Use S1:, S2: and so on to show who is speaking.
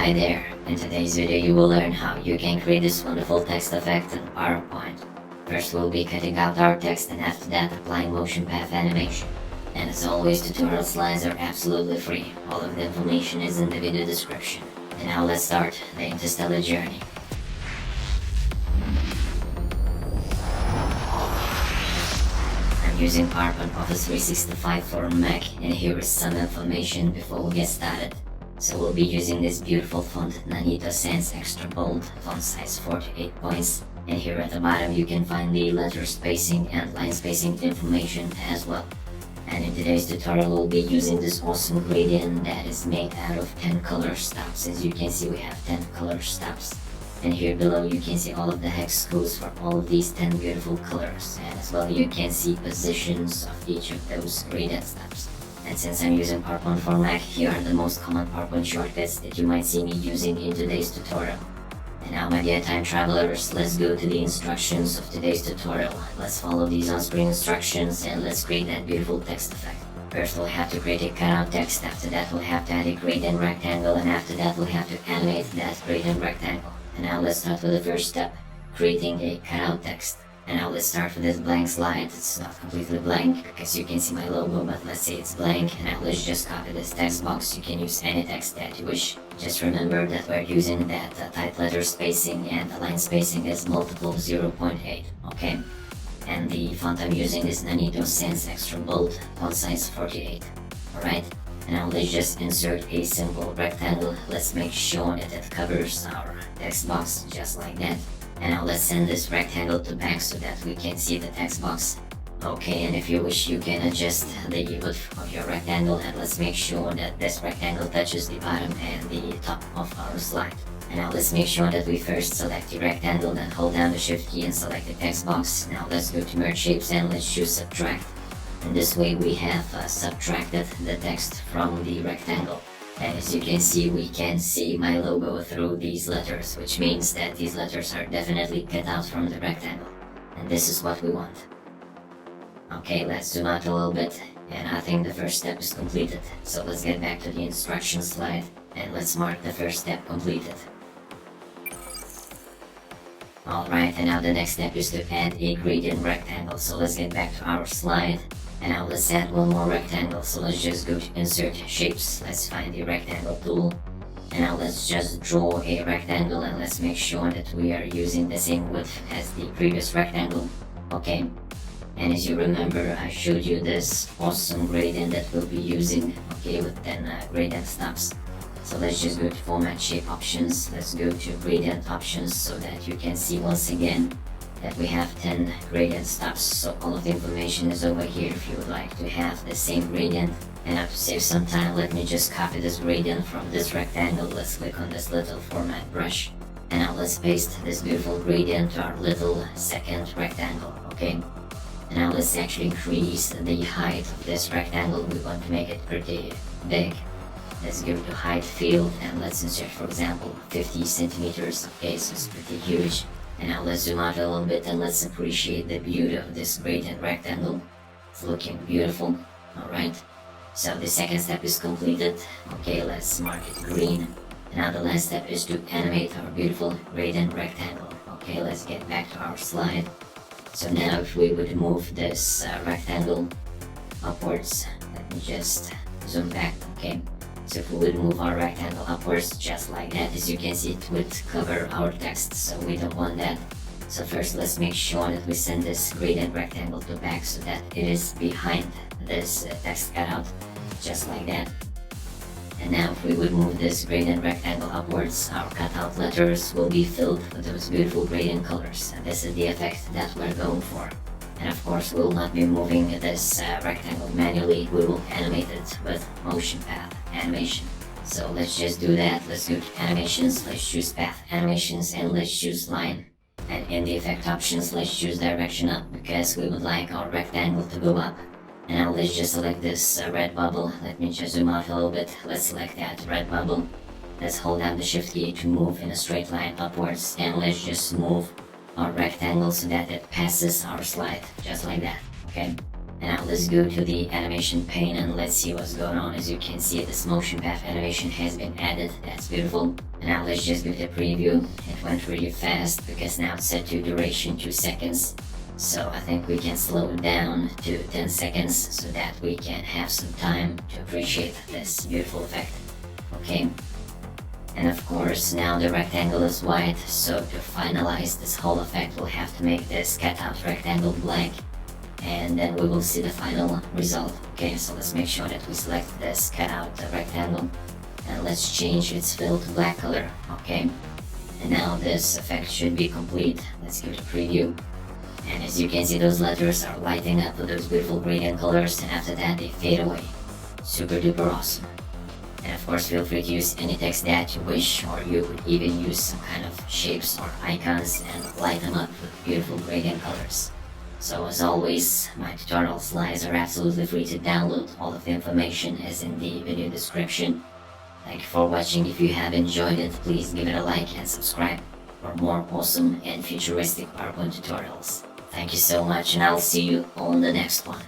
S1: Hi there, in today's video you will learn how you can create this wonderful text effect in PowerPoint. First we'll be cutting out our text and after that applying motion path animation. And as always, tutorial slides are absolutely free. All of the information is in the video description. And now let's start the interstellar journey. I'm using PowerPoint Office 365 for Mac, and here is some information before we get started. So we'll be using this beautiful font, Nanito Sans Extra Bold, font size 48 points, and here at the bottom you can find the letter spacing and line spacing information as well. And in today's tutorial we'll be using this awesome gradient that is made out of 10 color stops. As you can see, we have 10 color stops. And here below you can see all of the hex codes for all of these 10 beautiful colors, and as well you can see positions of each of those gradient stops. And since I'm using PowerPoint for Mac, here are the most common PowerPoint shortcuts that you might see me using in today's tutorial. And now, my dear time travelers, let's go to the instructions of today's tutorial. Let's follow these on-screen instructions and let's create that beautiful text effect. First we'll have to create a cutout text, after that we'll have to add a gradient rectangle, and after that we'll have to animate that gradient rectangle. And now let's start with the first step, creating a cutout text. And now let's start with this blank slide. It's not completely blank because you can see my logo, but let's say it's blank. And now let's just copy this text box. You can use any text that you wish. Just remember that we're using that tight letter spacing, and the line spacing is multiple 0.8, okay? And the font I'm using is Nanito Sans Extra Bold, font size 48, alright? And now let's just insert a simple rectangle. Let's make sure that it covers our text box just like that. And now let's send this rectangle to back so that we can see the text box. Okay, and if you wish you can adjust the width of your rectangle, and let's make sure that this rectangle touches the bottom and the top of our slide. And now let's make sure that we first select the rectangle, then hold down the shift key and select the text box. Now let's go to merge shapes and let's choose subtract. And this way we have subtracted the text from the rectangle. And as you can see, we can see my logo through these letters, which means that these letters are definitely cut out from the rectangle. And this is what we want. Okay, let's zoom out a little bit, and I think the first step is completed. So let's get back to the instruction slide, and let's mark the first step completed. Alright, and now the next step is to add a gradient rectangle. So let's get back to our slide. And now let's add one more rectangle, so let's just go to insert shapes, let's find the rectangle tool, and now let's just draw a rectangle, and let's make sure that we are using the same width as the previous rectangle, okay? And as you remember, I showed you this awesome gradient that we'll be using, okay, with 10 gradient stops. So let's just go to format shape options, let's go to gradient options so that you can see once again that we have 10 gradient stops. So all of the information is over here if you would like to have the same gradient. And now to save some time, let me just copy this gradient from this rectangle. Let's click on this little format brush, and now let's paste this beautiful gradient to our little second rectangle, okay? And now let's actually increase the height of this rectangle. We want to make it pretty big. Let's go to height field and let's insert, for example, 50 centimeters. Okay, so it's pretty huge. And now let's zoom out a little bit and let's appreciate the beauty of this gradient rectangle. It's looking beautiful, alright? So the second step is completed. Okay, let's mark it green. And now the last step is to animate our beautiful gradient rectangle. Okay, let's get back to our slide. So now if we would move this rectangle upwards, let me just zoom back, okay? So if we would move our rectangle upwards just like that, as you can see, it would cover our text, so we don't want that. So first let's make sure that we send this gradient rectangle to back so that it is behind this text cutout, just like that. And now if we would move this gradient rectangle upwards, our cutout letters will be filled with those beautiful gradient colors. And this is the effect that we're going for. And of course we will not be moving this rectangle manually, we will animate it with motion path animation. So let's just do that. Let's go to animations, let's choose path animations, and let's choose line. And in the effect options, let's choose direction up because we would like our rectangle to go up. And now let's just select this red bubble. Let me just zoom out a little bit. Let's select that red bubble. Let's hold down the shift key to move in a straight line upwards, and let's just move our rectangle so that it passes our slide, just like that, okay? And now let's go to the animation pane and let's see what's going on. As you can see, this motion path animation has been added. That's beautiful. And now let's just go to preview. It went really fast because now it's set to duration 2 seconds. So I think we can slow it down to 10 seconds so that we can have some time to appreciate this beautiful effect. Okay. And of course, now the rectangle is white, so to finalize this whole effect, we'll have to make this cutout rectangle black. And then we will see the final result. Okay, so let's make sure that we select this cutout rectangle. And let's change its fill to black color. Okay. And now this effect should be complete. Let's give it a preview. And as you can see, those letters are lighting up with those beautiful gradient colors, and after that they fade away. Super duper awesome. And of course, feel free to use any text that you wish, or you could even use some kind of shapes or icons and light them up with beautiful gradient colors. So as always, my tutorial slides are absolutely free to download. All of the information is in the video description. Thank you for watching. If you have enjoyed it, please give it a like and subscribe for more awesome and futuristic PowerPoint tutorials. Thank you so much, and I'll see you on the next one.